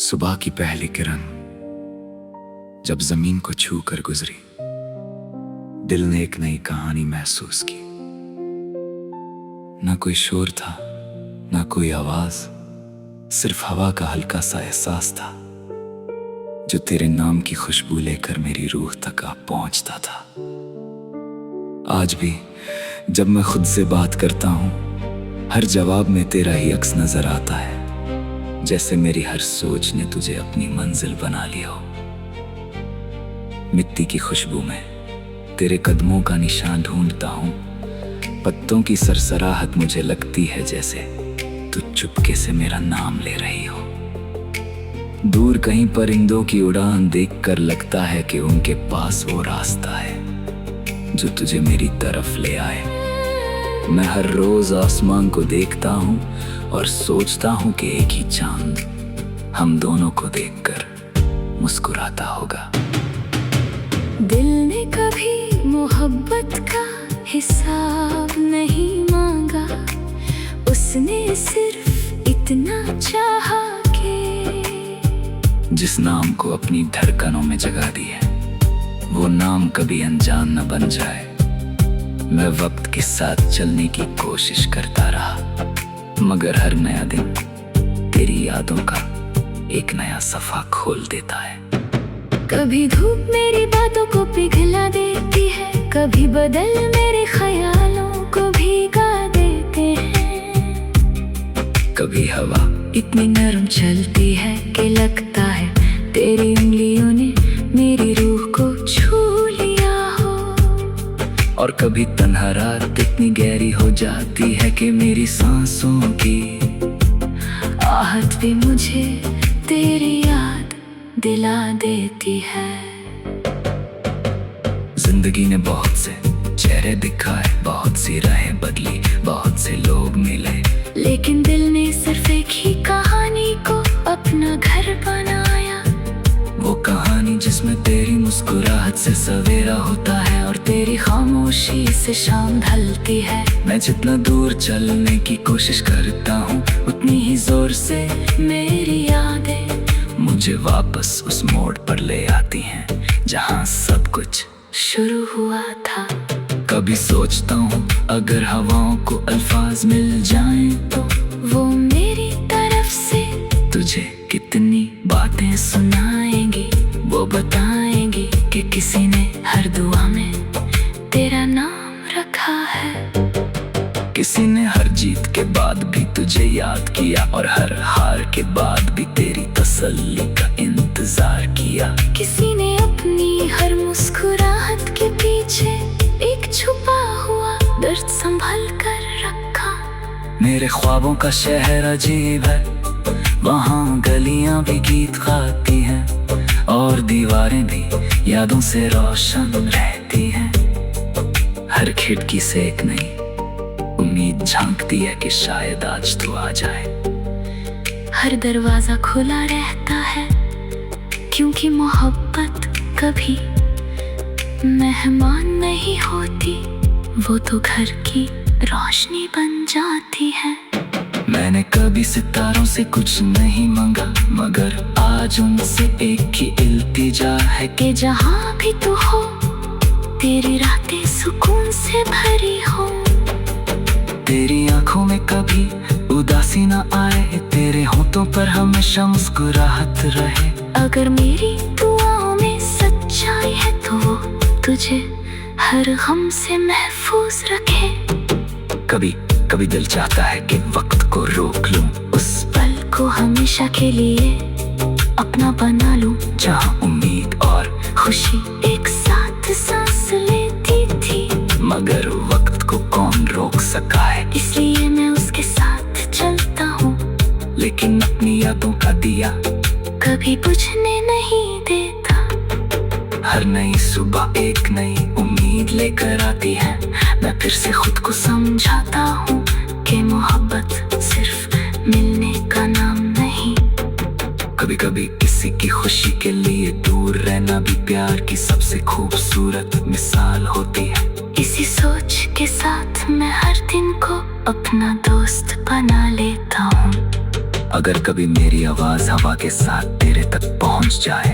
सुबह की पहली किरण जब जमीन को छू कर गुजरी, दिल ने एक नई कहानी महसूस की। ना कोई शोर था, ना कोई आवाज, सिर्फ हवा का हल्का सा एहसास था जो तेरे नाम की खुशबू लेकर मेरी रूह तक आ पहुंचता था। आज भी जब मैं खुद से बात करता हूं, हर जवाब में तेरा ही अक्स नजर आता है, जैसे मेरी हर सोच ने तुझे अपनी मंजिल बना लिया हो। मिट्टी की खुशबू में तेरे कदमों का निशान ढूंढता हूं, पत्तों की सरसराहट मुझे लगती है जैसे तू चुपके से मेरा नाम ले रही हो। दूर कहीं परिंदों की उड़ान देखकर लगता है कि उनके पास वो रास्ता है जो तुझे मेरी तरफ ले आए। मैं हर रोज आसमान को देखता हूँ और सोचता हूँ कि एक ही चांद हम दोनों को देखकर मुस्कुराता होगा। दिल ने कभी मोहब्बत का हिसाब नहीं मांगा, उसने सिर्फ इतना चाहा कि जिस नाम को अपनी धड़कनों में जगा दी है, वो नाम कभी अनजान न बन जाए। मैं वक्त के साथ चलने की कोशिश करता रहा, मगर हर नया दिन तेरी यादों का एक नया सफा खोल देता है। कभी धूप मेरी बातों को पिघला देती है, कभी बदल मेरे ख्यालों को भीगा देते हैं। कभी हवा इतनी नरम चलती है कि लगता है तेरी उंगलियों ने मेरी रूह को छू लिया हो। और कभी तन्हा रात इतनी गहरी हो जाती है कि मेरी सांसों की आहट भी मुझे तेरी याद दिला देती है। जिंदगी ने बहुत से चेहरे दिखाए, बहुत सी राहें बदली, बहुत से लोग मिले, लेकिन दिल ने सिर्फ एक ही कहानी को अपना घर बनाया। वो कहानी जिसमें तेरी मुस्कुराहट से सवेरा होता है और तेरी खामोशी से शाम ढलती है। मैं जितना दूर चलने की कोशिश करता हूँ, उतनी ही जोर से मेरी यादें मुझे वापस उस मोड़ पर ले आती हैं जहाँ सब कुछ शुरू हुआ था। कभी सोचता हूँ अगर हवाओं को अल्फाज मिल जाएं तो वो मेरी तरफ से तुझे कितनी बातें सुनाएंगी। वो बताएंगी कि किसी ने हर दुआ में तेरा नाम रखा है। किसी ने हर जीत के बाद भी तुझे याद किया और हर हार के बाद भी तेरी तसल्ली का इंतजार किया। किसी ने अपनी हर मुस्कुराहट के पीछे एक छुपा हुआ दर्द संभल कर रखा। मेरे ख्वाबों का शहर अजीब है, वहाँ गलियां भी गीत गाती हैं और दीवारें भी यादों से रोशन रहती हैं। हर खिड़की से एक नई उम्मीद झांकती है कि शायद आज तू आ जाए। हर दरवाजा खुला रहता है क्योंकि मोहब्बत कभी मेहमान नहीं होती, वो तो घर की रोशनी बन जाती है। मैंने कभी सितारों से कुछ नहीं मांगा, मगर आज उनसे एक ही इल्तिजा है कि जहाँ भी तू हो तेरी रातें सुकून से भरी हो। तेरी आंखों में कभी उदासी ना आए, तेरे होठों पर हमेशा मुस्कुराहट रहे। अगर मेरी दुआओं में सच्चाई है तो वो तुझे हर गम से महफूज रखे। कभी कभी दिल चाहता है कि वक्त को रोक लूं, उस पल को हमेशा के लिए अपना बना लूं, जहां उम्मीद और खुशी एक साथ सांस लेती थी। मगर वक्त को कौन रोक सका है, इसलिए मैं उसके साथ चलता हूँ। लेकिन अपनी यादों का दिया कभी बुझने नहीं देता। हर नई सुबह एक नई उम्मीद लेकर आती है। मैं फिर से खुद को समझाता हूँ कि मोहब्बत सिर्फ मिलने का नाम नहीं। कभी कभी किसी की खुशी के लिए दूर रहना भी प्यार की सबसे खूबसूरत मिसाल होती है। इसी सोच के साथ मैं हर दिन को अपना दोस्त बना लेता हूँ। अगर कभी मेरी आवाज हवा के साथ तेरे तक पहुंच जाए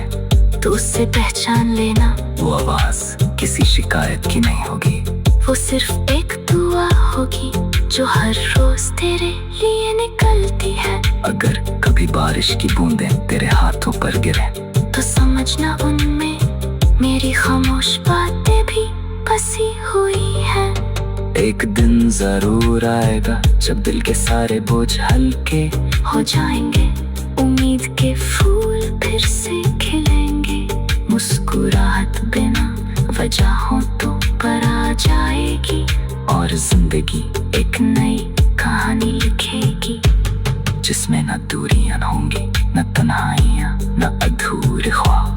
तो उससे पहचान लेना, वो आवाज किसी शिकायत की नहीं होगी। वो सिर्फ एक दुआ होगी जो हर रोज तेरे लिए निकलती है। अगर कभी बारिश की बूंदें तेरे हाथों पर गिरे तो समझना उनमें मेरी खामोश बातें भी बसी हुई है। एक दिन जरूर आएगा जब दिल के सारे बोझ हल्के हो जाएंगे, उम्मीद के फूल फिर से खिलेंगे। मुस्कुराहट बिना वजहों तो पर आ जाएगी और जिंदगी एक नई कहानी लिखेगी जिसमें न दूरियां होंगी, न तन्हाइयां, न अधूरे ख्वाब।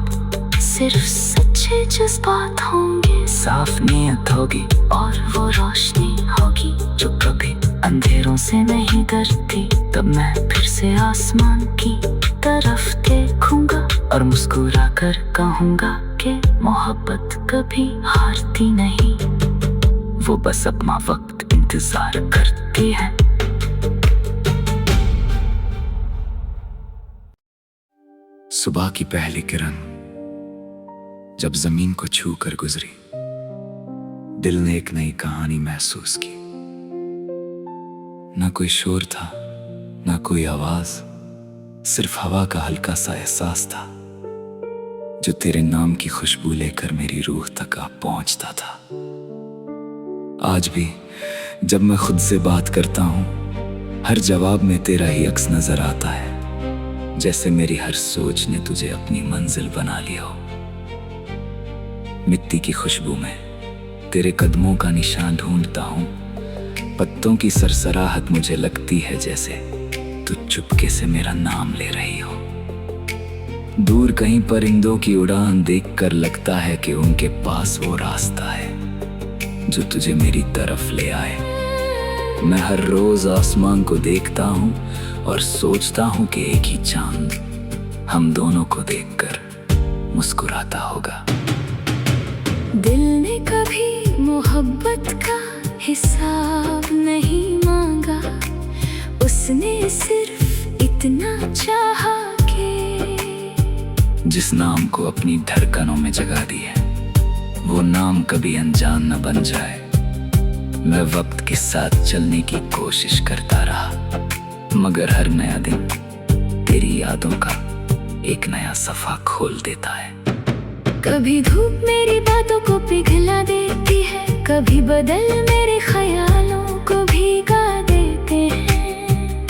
सिर्फ सच्चे जज्बात होंगे, साफ नीयत होगी और वो रोशनी होगी जो कभी अंधेरों से नहीं डरती। तब मैं फिर से आसमान की तरफ देखूंगा और मुस्कुरा कर कहूंगा कि मोहब्बत कभी हारती नहीं, वो बस अपना वक्त इंतजार करती है। सुबह की पहली किरण जब जमीन को छू कर गुजरी, दिल ने एक नई कहानी महसूस की। ना कोई शोर था, ना कोई आवाज, सिर्फ हवा का हल्का सा एहसास था जो तेरे नाम की खुशबू लेकर मेरी रूह तक आ पहुंचता था। आज भी जब मैं खुद से बात करता हूं, हर जवाब में तेरा ही अक्स नजर आता है, जैसे मेरी हर सोच ने तुझे अपनी मंजिल बना लिया हो। मिट्टी की खुशबू में तेरे कदमों का निशान ढूंढता हूं, पत्तों की सरसराहट मुझे लगती है जैसे तू चुपके से मेरा नाम ले रही हो। दूर कहीं परिंदों की उड़ान देखकर लगता है कि उनके पास वो रास्ता है जो तुझे मेरी तरफ ले आए। मैं हर रोज आसमान को देखता हूँ और सोचता हूँ कि एक ही चांद हम दोनों को देखकर मुस्कुराता होगा। दिल ने कभी मोहब्बत का हिसाब नहीं मांगा, उसने सिर्फ इतना चाहा कि जिस नाम को अपनी धड़कनों में जगा दी है, वो नाम कभी अनजान न बन जाए। मैं वक्त के साथ चलने की कोशिश करता रहा, मगर हर नया दिन तेरी यादों का एक नया सफा खोल देता है। कभी धूप मेरी बातों को पिघला देती है, कभी बदल मेरे ख्यालों को भीगा देते हैं।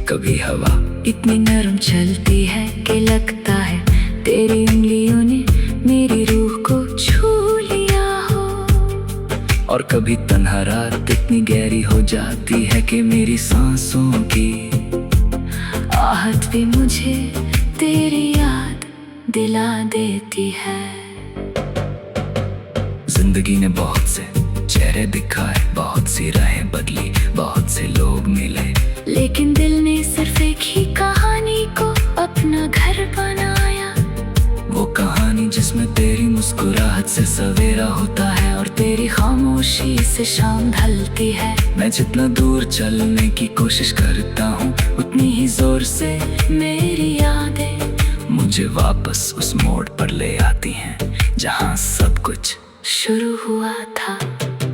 कभी हवा इतनी नरम चलती है कि लगता है तेरी उंगलियों ने मेरी रूह को छू लिया हो। और कभी तन्हा रात इतनी गहरी हो जाती है कि मेरी सांसों की आहट भी मुझे तेरी याद दिला देती है। जिंदगी ने बहुत से चेहरे दिखाए, बहुत सी राहें बदली, बहुत से लोग मिले, लेकिन दिल ने सिर्फ एक ही कहानी को अपना घर बनाया। वो कहानी जिसमें तेरी मुस्कुराहट से सवेरा होता है और तेरी खामोशी से शाम ढलती है। मैं जितना दूर चलने की कोशिश करता हूँ, उतनी ही जोर से मेरी यादें मुझे वापस उस मोड़ पर ले आती हैं जहाँ सब कुछ शुरू हुआ था।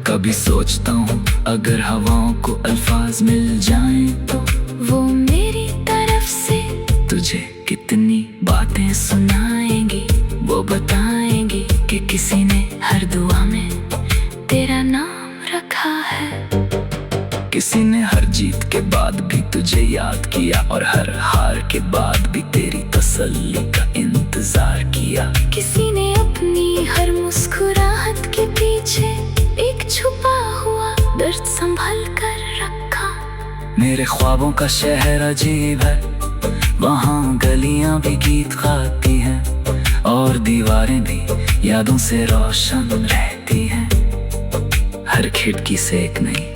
कभी सोचता हूँ अगर हवाओं को अल्फाज मिल जाएं तो वो मेरी तरफ से तुझे कितनी बातें सुनाएंगी। वो बताएंगी कि किसी ने हर दुआ में तेरा नाम रखा है। किसी ने हर जीत के बाद भी तुझे याद किया और हर हार के बाद भी तेरी तसल्ली का इंतजार किया। किसी ने अपनी हर मुस्कुराहट के पीछे एक छुपा हुआ दर्द संभल कर रखा। मेरे ख्वाबों का शहर अजीब है, वहाँ गलियां भी गीत गाती हैं और दीवारें भी यादों से रोशन रहती हैं। हर खिड़की से एक नई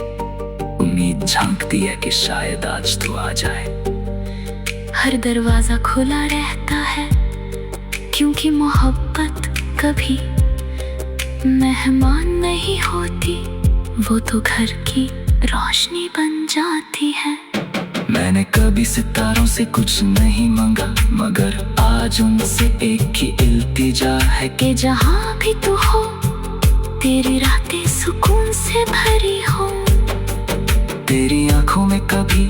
उम्मीद झांकती है कि शायद आज तू आ जाए। हर दरवाजा खुला रहता है क्योंकि मोहब्बत कभी मेहमान नहीं होती, वो तो घर की रोशनी बन जाती है। मैंने कभी सितारों से कुछ नहीं मांगा, मगर आज उनसे एक ही इल्तिजा है कि जहाँ भी तू हो तेरी रातें सुकून से भरी हो। तेरी आंखों में कभी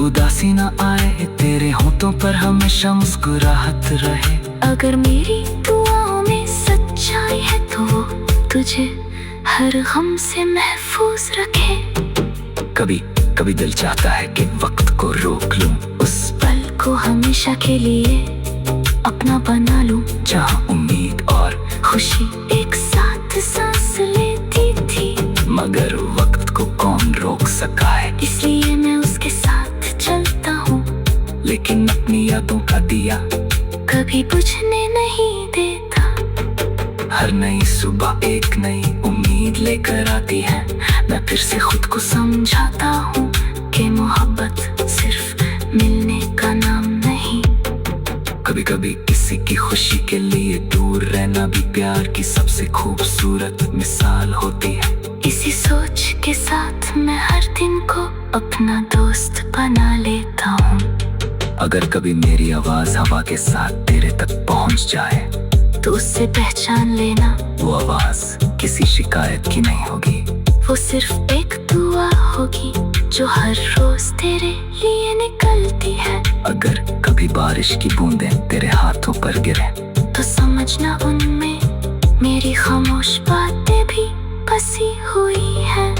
उदासी न आए, तेरे होठों पर हमेशा मुस्कुराहट रहे। अगर मेरी दुआओं में सच्चाई है तो वो तुझे हर गम से महफूज रखे। कभी कभी दिल चाहता है कि वक्त को रोक लूं, उस पल को हमेशा के लिए अपना बना लूं, जहां उम्मीद और खुशी एक साथ सांस लेती थी। मगर वक्त को कौन रोक सका है, इसलिए मैं उसके साथ चलता हूँ। लेकिन अपनी यादों का दिया कभी बुझने नहीं देता। हर नई सुबह एक नई उम्मीद लेकर आती है। मैं फिर से खुद को समझाता हूँ कि मोहब्बत सिर्फ मिलने का नाम नहीं। कभी कभी किसी की खुशी के लिए दूर रहना भी प्यार की सबसे खूबसूरत मिसाल होती है। इसी सोच के साथ मैं हर दिन को अपना दोस्त बना लेता हूँ। अगर कभी मेरी आवाज हवा के साथ तेरे तक पहुँच जाए तो उससे पहचान लेना, वो आवाज किसी शिकायत की नहीं होगी। वो सिर्फ एक दुआ होगी जो हर रोज तेरे लिए निकलती है। अगर कभी बारिश की बूंदें तेरे हाथों पर गिरे तो समझना उनमें मेरी खामोश बातें भी बसी हुई है।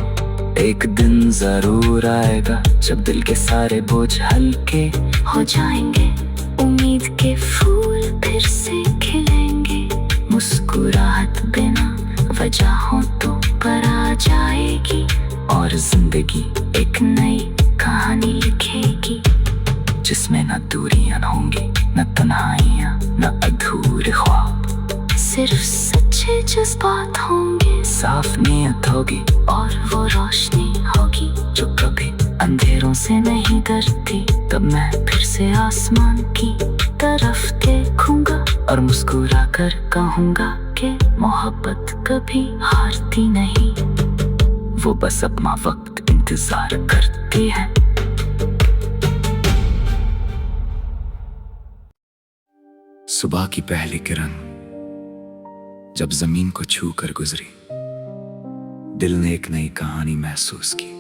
एक दिन जरूर आएगा जब दिल के सारे बोझ हल्के हो जाएंगे, उम्मीद के फूल फिर से खिलेंगे। मुस्कुराहट बिना वजहों तो पर आ जाएगी, और जिंदगी एक नई कहानी लिखेगी, जिसमें न दूरियां होंगी, न तन्हाइयां, न अधूरे ख्वाब। सिर्फ सच्चे जज्बात होंगे, साफ नीयत होगी, और वो रोशनी होगी जो कभी अंधेरों से नहीं डरती। तब मैं फिर से आसमान की तरफ देखूंगा और मुस्कुरा कर कहूंगा कि मोहब्बत कभी हारती नहीं, वो बस अपना वक्त इंतजार करती है। सुबह की पहली किरण जब जमीन को छू कर गुजरी, दिल ने एक नई कहानी महसूस की।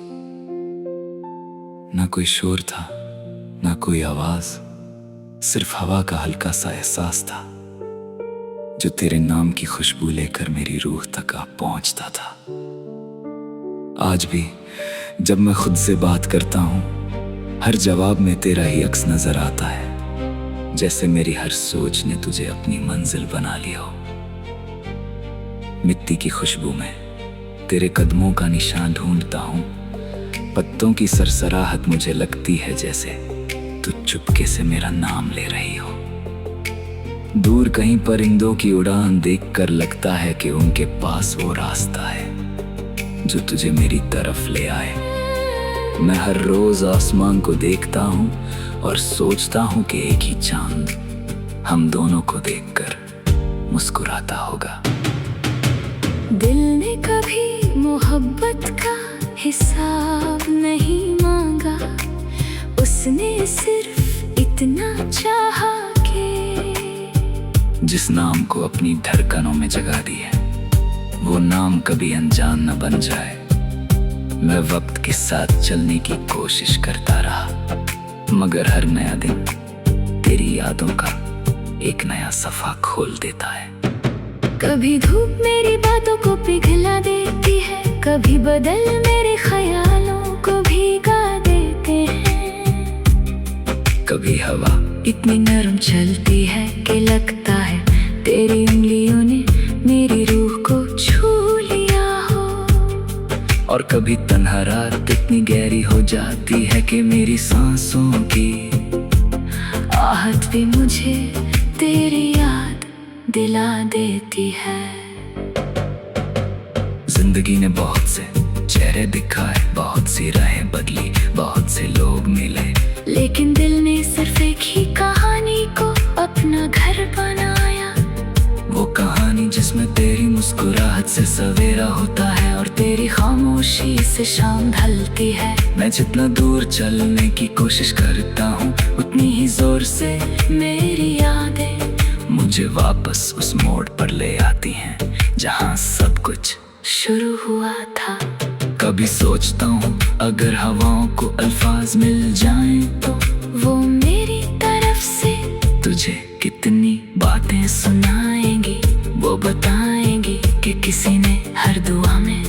ना कोई शोर था, ना कोई आवाज, सिर्फ हवा का हल्का सा एहसास था जो तेरे नाम की खुशबू लेकर मेरी रूह तक आ पहुंचता था। आज भी जब मैं खुद से बात करता हूं, हर जवाब में तेरा ही अक्स नजर आता है, जैसे मेरी हर सोच ने तुझे अपनी मंजिल बना लिया हो। मिट्टी की खुशबू में तेरे कदमों का निशान ढूंढता हूं, पत्तों की सरसराहट मुझे लगती है जैसे तू चुपके से मेरा नाम ले रही हो। दूर कहीं परिंदों की उड़ान देखकर लगता है कि उनके पास वो रास्ता है जो तुझे मेरी तरफ ले आए। मैं हर रोज आसमान को देखता हूँ और सोचता हूँ कि एक ही चांद हम दोनों को देखकर मुस्कुराता होगा। दिल ने कभी मोहब्बत का हिसाब नहीं मांगा, उसने सिर्फ इतना चाहा कि जिस नाम को अपनी धड़कनों में जगा दी है, वो नाम कभी अनजान न बन जाए। मैं वक्त के साथ चलने की कोशिश करता रहा, मगर हर नया दिन तेरी यादों का एक नया सफा खोल देता है। कभी धूप मेरी बातों को पिघला देती है, कभी बदल मेरे ख्यालों को भीगा देते हैं। कभी हवा इतनी नरम चलती है कि लगता है तेरी उंगलियों ने मेरी रूह को छू लिया हो। और कभी तन्हा रात इतनी गहरी हो जाती है कि मेरी सांसों की आहट भी मुझे तेरी याद दिला देती है। जिंदगी ने बहुत से चेहरे दिखाए, बहुत सी राहें बदली, बहुत से लोग मिले, लेकिन दिल ने सिर्फ एक ही कहानी को अपना घर बनाया। वो कहानी जिसमें तेरी मुस्कुराहट से सवेरा होता है और तेरी खामोश खामोशी से शाम ढलती है। मैं जितना दूर चलने की कोशिश करता हूँ, उतनी ही जोर से मेरी यादें मुझे वापस उस मोड़ पर ले आती हैं जहाँ सब कुछ शुरू हुआ था। कभी सोचता हूँ अगर हवाओं को अल्फाज मिल जाएं तो वो मेरी तरफ से तुझे कितनी बातें सुनाएंगी। वो बताएंगी कि किसी ने हर दुआ में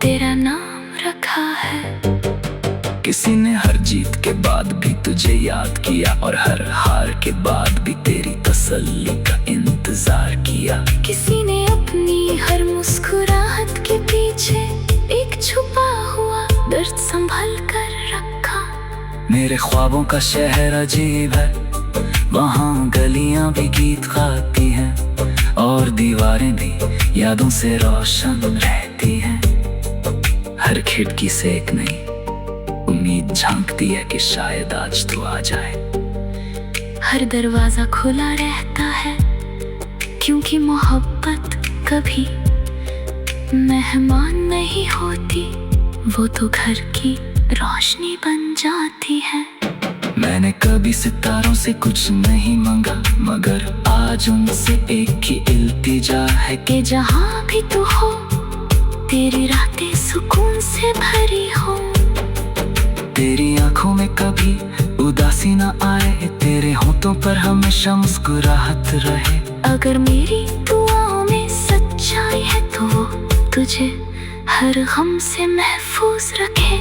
तेरा नाम रखा है। किसी ने हर जीत के बाद भी तुझे याद किया और हर हार के बाद भी तेरी तसल्ली का इंतजार किया। किसी ने अपनी हर मुस्कुराहट के पीछे एक छुपा हुआ दर्द संभल कर रखा। मेरे ख्वाबों का शहर अजीब है, वहाँ गलियां भी गीत गाती हैं और दीवारें भी यादों से रोशन रहती हैं। हर खिड़की से एक नई उम्मीद झांकती है कि शायद आज तू आ जाए। हर दरवाजा खुला रहता है क्योंकि मोहब्बत कभी मेहमान नहीं होती, वो तो घर की रोशनी बन जाती है। मैंने कभी सितारों से कुछ नहीं मांगा, मगर आज उनसे एक ही इल्तिजा है कि जहाँ भी तू हो तेरी रातें सुकून से भरी हो। तेरी आंखों में कभी उदासी न आए, तेरे होठों पर हमेशा मुस्कुराहट रहे। अगर मेरी दुआओं में सच्चाई है तो वो तुझे हर गम से महफूज रखे।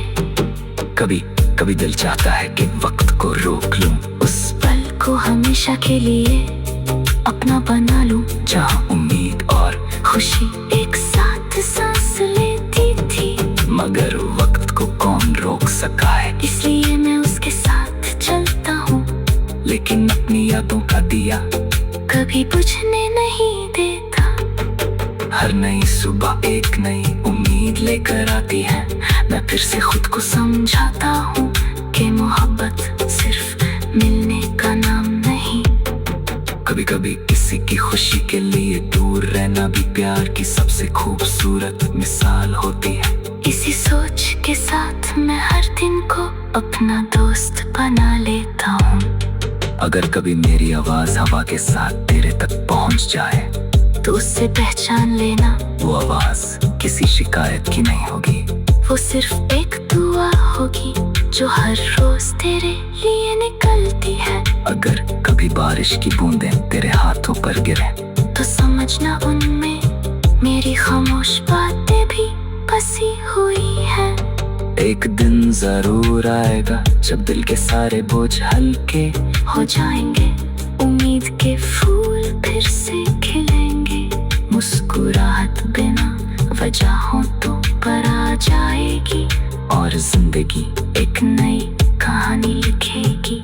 कभी कभी दिल चाहता है कि वक्त को रोक लूं, उस पल को हमेशा के लिए अपना बना लूं, जहाँ उम्मीद और खुशी एक साथ सांस लेती थी। मगर वक्त को कौन रोक सका है, इसलिए मैं उसके साथ चलता हूँ। लेकिन अपनी यादों का दिया कभी बुझने नहीं देता। हर नई सुबह एक नई उम्मीद लेकर आती है। मैं फिर से खुद को समझाता हूँ कि मोहब्बत सिर्फ मिलने का नाम नहीं। कभी कभी किसी की खुशी के लिए दूर रहना भी प्यार की सबसे खूबसूरत मिसाल होती है। इसी सोच के साथ मैं हर दिन को अपना दोस्त बना लेता हूँ। अगर कभी मेरी आवाज हवा के साथ तेरे तक पहुँच जाए तो उससे पहचान लेना, वो आवाज किसी शिकायत की नहीं होगी। वो सिर्फ एक दुआ होगी जो हर रोज तेरे लिए निकलती है। अगर कभी बारिश की बूंदें तेरे हाथों पर गिरे तो समझना उनमें मेरी खामोश बातें भी बसी हुई है। एक दिन जरूर आएगा जब दिल के सारे बोझ हल्के हो जाएंगे, उम्मीद के फूल फिर से खिलेंगे। मुस्कुराहट बिना वजहों तो पर आ जाएगी और जिंदगी एक नई कहानी लिखेगी,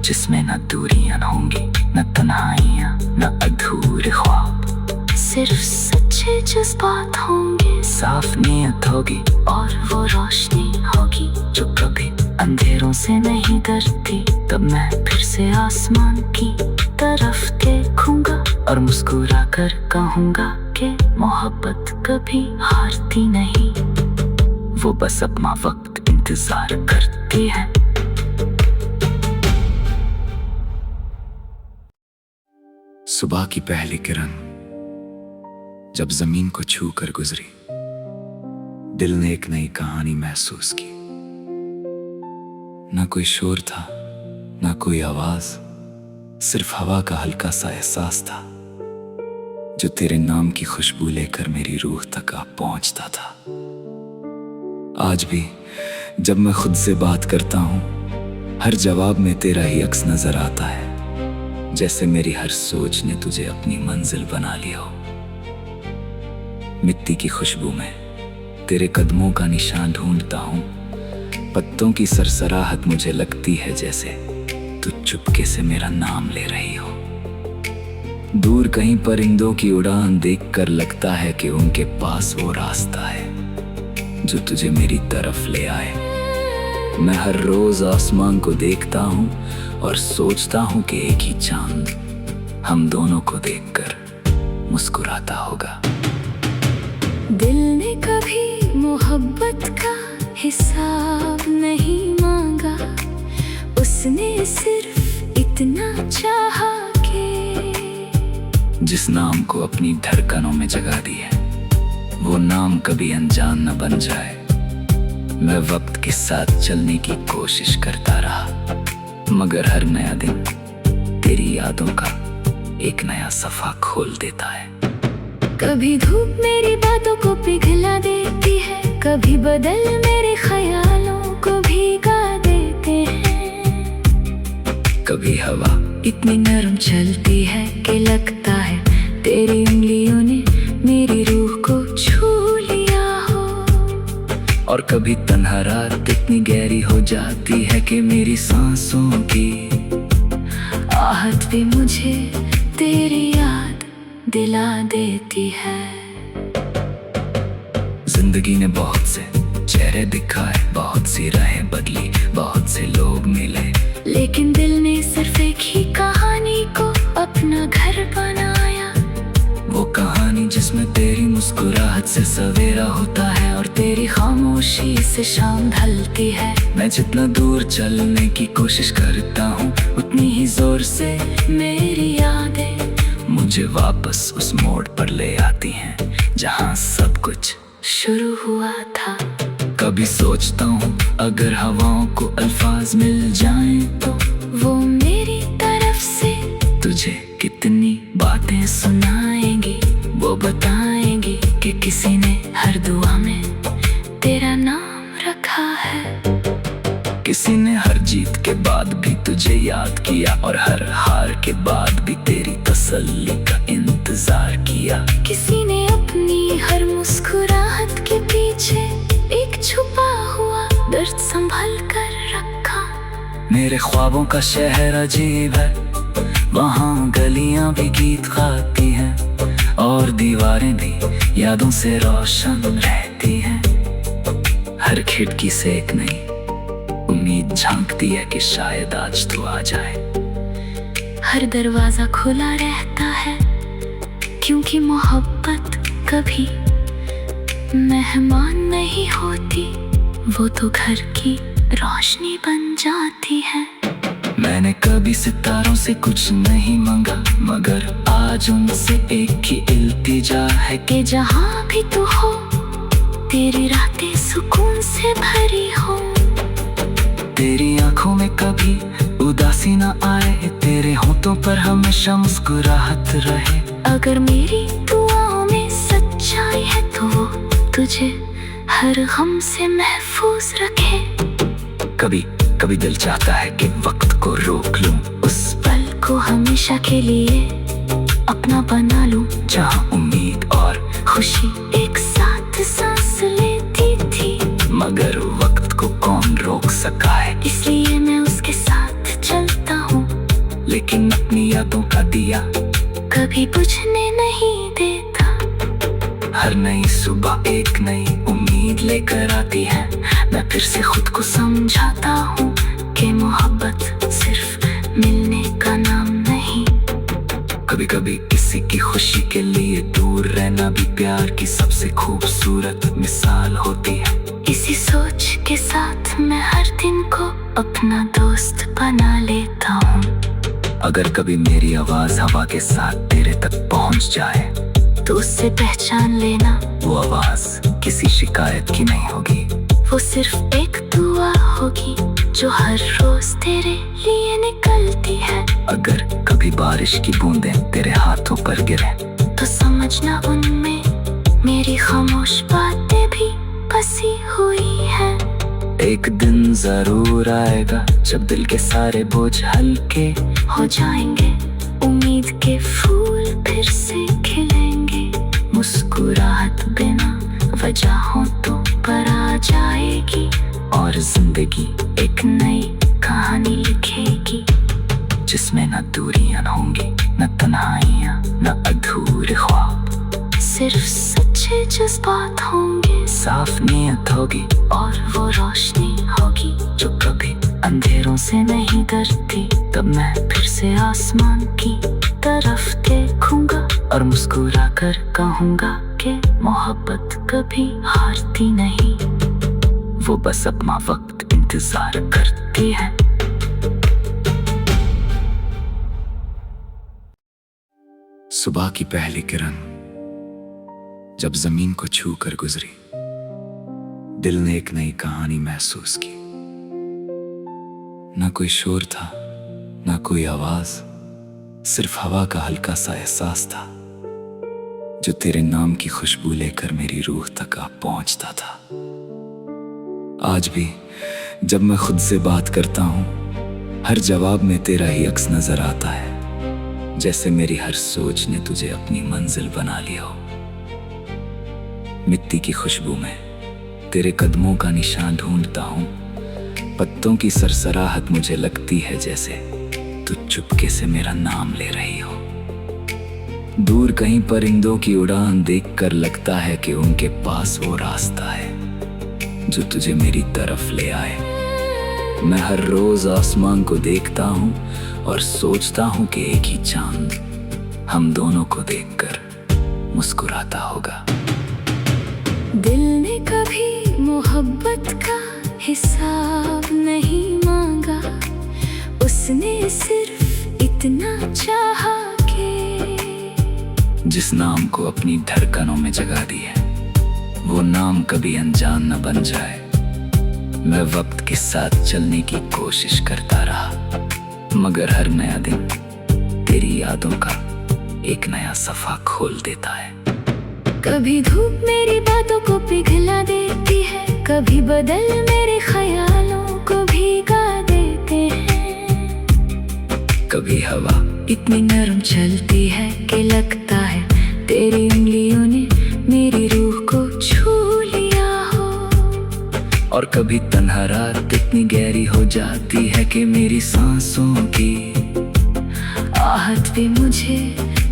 जिसमें न दूरियां होंगी, न तन्हाइयां, न अधूरे ख्वाब। सिर्फ सच्चे जज्बात होंगे, साफ नीयत होगी और वो रोशनी होगी जो कभी अंधेरों से नहीं डरती। तब मैं फिर से आसमान की तरफ देखूंगा और मुस्कुरा कर कहूंगा कि मोहब्बत कभी हारती नहीं, वो बस अपना वक्त इंतजार करती है। सुबह की पहली किरण जब जमीन को छू कर गुजरी, दिल ने एक नई कहानी महसूस की। ना कोई शोर था, ना कोई आवाज, सिर्फ हवा का हल्का सा एहसास था जो तेरे नाम की खुशबू लेकर मेरी रूह तक आ पहुंचता था। आज भी जब मैं खुद से बात करता हूं, हर जवाब में तेरा ही अक्स नजर आता है, जैसे मेरी हर सोच ने तुझे अपनी मंजिल बना लिया हो। मिट्टी की खुशबू में तेरे कदमों का निशान ढूंढता हूं, पत्तों की सरसराहट मुझे लगती है जैसे तू चुपके से मेरा नाम ले रही हो। दूर कहीं परिंदों की उड़ान देखकर लगता है कि उनके पास वो रास्ता है जो तुझे मेरी तरफ ले आए। मैं हर रोज आसमान को देखता हूँ और सोचता हूँ कि एक ही चांद हम दोनों को देखकर मुस्कुराता होगा। दिल ने उसने कभी मोहब्बत का हिसाब नहीं मांगा। उसने सिर्फ इतना चाहा कि जिस नाम को अपनी धड़कनों में जगा दी है, वो नाम कभी अनजान न बन जाए। मैं वक्त के साथ चलने की कोशिश करता रहा, मगर हर नया दिन तेरी यादों का एक नया सफा खोल देता है। कभी धूप मेरी बातों को पिघला देती है, कभी बदल मेरे ख्यालों को भीगा देते हैं। कभी हवा इतनी नरम चलती है कि लगता है तेरी उंगलियों ने मेरी रूह को छू लिया हो। और कभी तन्हा रात इतनी गहरी हो जाती है कि मेरी सांसों की आहट भी मुझे तेरी याद दिला देती है। जिंदगी ने बहुत से चेहरे दिखाए, बहुत सी राहें बदली, बहुत से लोग मिले, लेकिन दिल ने सिर्फ एक ही कहानी को अपना घर बनाया। वो कहानी जिसमें तेरी मुस्कुराहट से सवेरा होता है और तेरी खामोशी से शाम ढलती है। मैं जितना दूर चलने की कोशिश करता हूँ, उतनी ही जोर से मेरी यादें मुझे वापस उस मोड़ पर ले आती हैं जहाँ सब कुछ शुरू हुआ था। कभी सोचता हूँ अगर हवाओं को अल्फाज मिल जाएं तो वो मेरी तरफ से तुझे कितनी बातें सुनाएंगी। वो बताएंगी कि किसी ने हर दुआ में तेरा नाम रखा है। किसी ने हर जीत के बाद भी तुझे याद किया और हर हार के बाद भी तेरी तसल्ली का इंतजार किया। किसी ने अपनी हर मुस्कुराहट के पीछे एक छुपा हुआ दर्द संभल कर रखा। मेरे ख्वाबों का शहर अजीब है, वहाँ गलियां भी गीत गाती हैं और दीवारें भी यादों से रोशन रहती हैं। हर खिड़की से एक नई उम्मीद झांकती है कि शायद आज तू आ जाए। हर दरवाजा खुला रहता है, क्योंकि मोहब्बत कभी मेहमान नहीं होती, वो तो घर की रोशनी बन जाती है। मैंने कभी सितारों से कुछ नहीं मांगा, मगर आज उनसे एक ही इल्तिजा है कि जहाँ भी तू हो तेरी रातें सुकून से भरी हो। तेरी आंखों में कभी उदासी न आए, तेरे होठों पर हमेशा मुस्कुराहट रहे। अगर मेरी दुआओं में सच्चाई है तो वो तुझे हर गम से महफूज रखे। कभी कभी दिल चाहता है कि वक्त को रोक लूं, उस पल को हमेशा के लिए अपना बना लूं, जहां उम्मीद और खुशी एक साथ सांस लेती थी। मगर वक्त को कौन रोक सका है, इसलिए मैं उसके साथ चलता हूँ। लेकिन अपनी यादों का दिया कभी बुझने नहीं देता। हर नई सुबह एक नई उम्मीद लेकर आती है। मैं फिर से खुद को समझाता हूँ कि मोहब्बत सिर्फ मिलने का नाम नहीं। कभी कभी किसी की खुशी के लिए दूर रहना भी प्यार की सबसे खूबसूरत मिसाल होती है। इसी सोच के साथ मैं हर दिन को अपना दोस्त बना लेता हूँ। अगर कभी मेरी आवाज हवा के साथ तेरे तक पहुँच जाए तो उससे पहचान लेना, वो आवाज किसी शिकायत की नहीं होगी। वो सिर्फ एक दुआ होगी जो हर रोज तेरे लिए निकलती है। अगर कभी बारिश की बूंदें तेरे हाथों पर गिरे तो समझना उनमें मेरी खामोश बातें भी बसी हुई है। एक दिन जरूर आएगा जब दिल के सारे बोझ हल्के हो जाएंगे, उम्मीद के फूल फिर से खिलेंगे। मुस्कुराहट बिना वजहों तो पर आ जाएगी और जिंदगी एक नई कहानी लिखेगी, जिसमें न दूरियां होंगी, न तन्हाइयां, न अधूरे ख्वाब। सिर्फ सच्चे जज्बात होंगे, साफ नीयत होगी और वो रोशनी होगी जो कभी अंधेरों से नहीं डरती। तब मैं फिर से आसमान की तरफ देखूंगा और मुस्कुरा कर कहूंगा कि मोहब्बत कभी हारती नहीं, वो बस अपना वक्त इंतजार करती है। सुबह की पहली किरण जब जमीन को छू कर गुजरी, दिल ने एक नई कहानी महसूस की। ना कोई शोर था, ना कोई आवाज, सिर्फ हवा का हल्का सा एहसास था जो तेरे नाम की खुशबू लेकर मेरी रूह तक आ पहुंचता था। आज भी जब मैं खुद से बात करता हूं, हर जवाब में तेरा ही अक्स नजर आता है, जैसे मेरी हर सोच ने तुझे अपनी मंजिल बना लिया हो। मिट्टी की खुशबू में तेरे कदमों का निशान ढूंढता हूं, पत्तों की सरसराहट मुझे लगती है जैसे तू चुपके से मेरा नाम ले रही हो। दूर कहीं परिंदों की उड़ान देखकर लगता है कि उनके पास वो रास्ता है जो तुझे मेरी तरफ ले आए। मैं हर रोज आसमान को देखता हूँ और सोचता हूँ कि एक ही चांद हम दोनों को देखकर मुस्कुराता होगा। दिल ने कभी मोहब्बत का हिसाब नहीं मांगा, उसने सिर्फ इतना चाहा कि जिस नाम को अपनी धड़कनों में जगा दी है, वो नाम कभी अनजान न बन जाए। मैं वक्त के साथ चलने की कोशिश करता रहा, मगर हर नया दिन तेरी यादों का एक नया सफा खोल देता है। कभी धूप मेरी बातों को पिघला देती है, कभी बदल मेरे ख्यालों को भीगा देते हैं। कभी हवा इतनी नरम चलती है कि लगता है तेरी उंगलियों ने मेरी रूह को छू लिया हो। और कभी तन्हा रात इतनी गहरी हो जाती है कि मेरी सांसों की आहट भी मुझे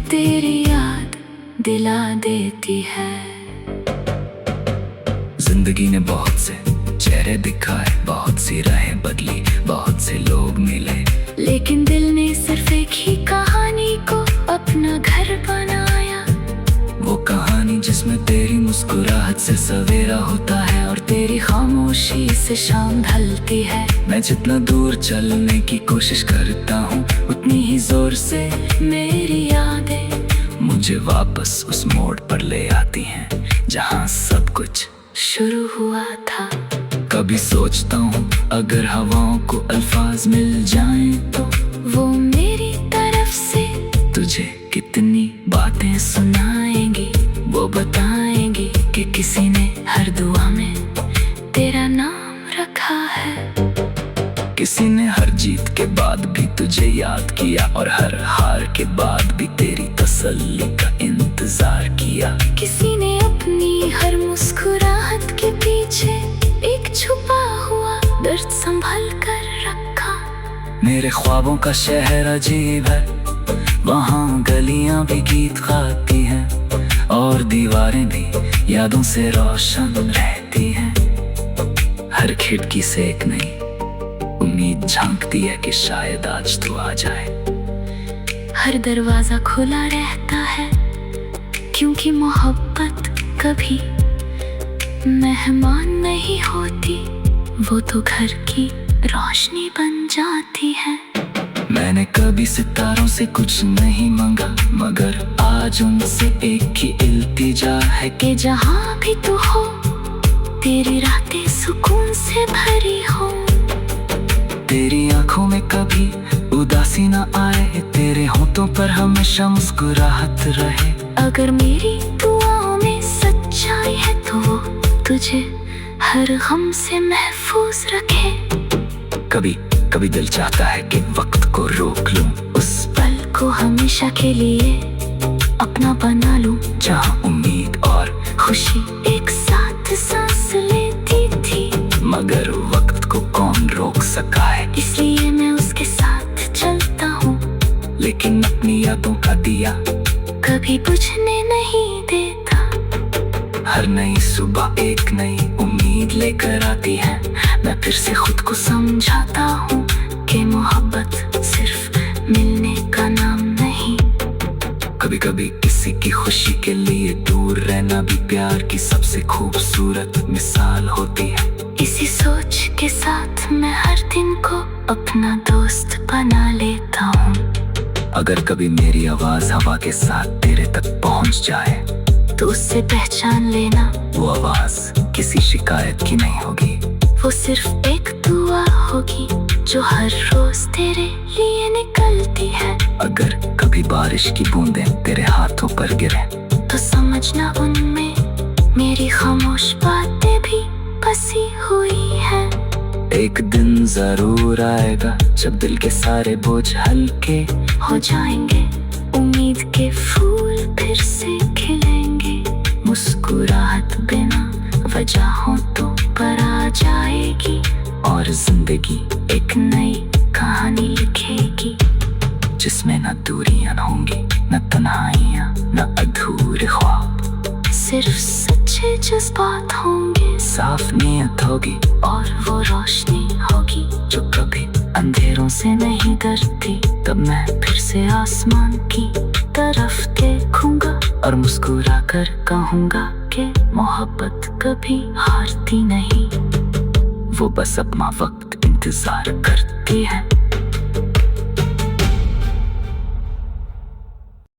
तेरी याद दिला देती है। जिंदगी ने बहुत से चेहरे दिखाए, बहुत सी राहें बदली, बहुत से लोग मिले, लेकिन दिल ने सिर्फ एक ही कहानी को अपना घर बनाया। वो कहानी जिसमें तेरी मुस्कुराहट से सवेरा होता है और तेरी खामोशी से शाम ढलती है। मैं जितना दूर चलने की कोशिश करता हूँ, उतनी ही जोर से मेरी यादें मुझे वापस उस मोड़ पर ले आती हैं जहाँ सब कुछ शुरू हुआ था। कभी सोचता हूँ अगर हवाओं को अल्फाज मिल जाएं तो वो मेरी तरफ से तुझे कितनी बातें सुनाएंगी। वो बताएंगी कि किसी ने हर दुआ में तेरा नाम रखा है। किसी ने हर जीत के बाद भी तुझे याद किया और हर हार के बाद भी तेरी तसल्ली का इंतजार किया। किसी ने अपनी हर मुस्कुराहट के पीछे एक छुपा हुआ दर्द संभल कर रखा। मेरे ख्वाबों का शहर अजीब है, वहाँ गलियां भी गीत गाती हैं और दीवारें भी यादों से रोशन रहती हैं। हर खिड़की से एक नई उम्मीद झांकती है कि शायद आज तू आ जाए। हर दरवाजा खुला रहता है क्योंकि मोहब्बत कभी मेहमान नहीं होती, वो तो घर की रोशनी बन जाती है। मैंने कभी सितारों से कुछ नहीं मांगा, मगर आज उनसे एक ही इल्तिजा है कि जहाँ भी तू हो तेरी रातें सुकून से भरी हो। तेरी आंखों में कभी उदासी न आए, तेरे होठों पर हमेशा मुस्कुराहट रहे। अगर मेरी दुआओं में सच्चाई है तो वो तुझे हर गम से महफूज रखे। कभी कभी दिल चाहता है कि वक्त को रोक लूं, उस पल को हमेशा के लिए अपना बना लूं, जहां उम्मीद और खुशी एक साथ सांस लेती थी। मगर वक्त को कौन रोक सका है, इसलिए मैं उसके साथ चलता हूँ। लेकिन अपनी यादों का दिया कभी बुझने नहीं देता। हर नई सुबह एक नई उम्मीद लेकर आती है। मैं फिर से खुद को समझाता हूँ कि मोहब्बत सिर्फ मिलने का नाम नहीं। कभी कभी किसी किसी की खुशी के लिए दूर रहना भी प्यार की सबसे खूबसूरत मिसाल होती है। इसी सोच के साथ मैं हर दिन को अपना दोस्त बना लेता हूँ। अगर कभी मेरी आवाज हवा के साथ तेरे तक पहुँच जाए तो उससे पहचान लेना, वो आवाज किसी शिकायत की नहीं होगी। वो सिर्फ एक दुआ होगी जो हर रोज तेरे लिए निकलती है। अगर कभी बारिश की बूंदें तेरे हाथों पर गिरे तो समझना उनमें मेरी खामोश बातें भी बसी हुई है। एक दिन जरूर आएगा जब दिल के सारे बोझ हल्के हो जाएंगे, उम्मीद के फूल फिर से खिलेंगे। मुस्कुराहट बिना वजहों तो पर आ जाएगी और जिंदगी एक नई कहानी लिखेगी, जिसमें न दूरियां होंगी, न तन्हाइयां, न अधूरे ख्वाब। सिर्फ सच्चे जज्बात होंगे, साफ नीयत होगी और वो रोशनी होगी जो कभी अंधेरों से नहीं डरती। तब मैं फिर से आसमान की तरफ देखूंगा और मुस्कुरा कर कहूंगा कि मोहब्बत कभी हारती नहीं, वो बस अपना वक्त इंतजार करती है।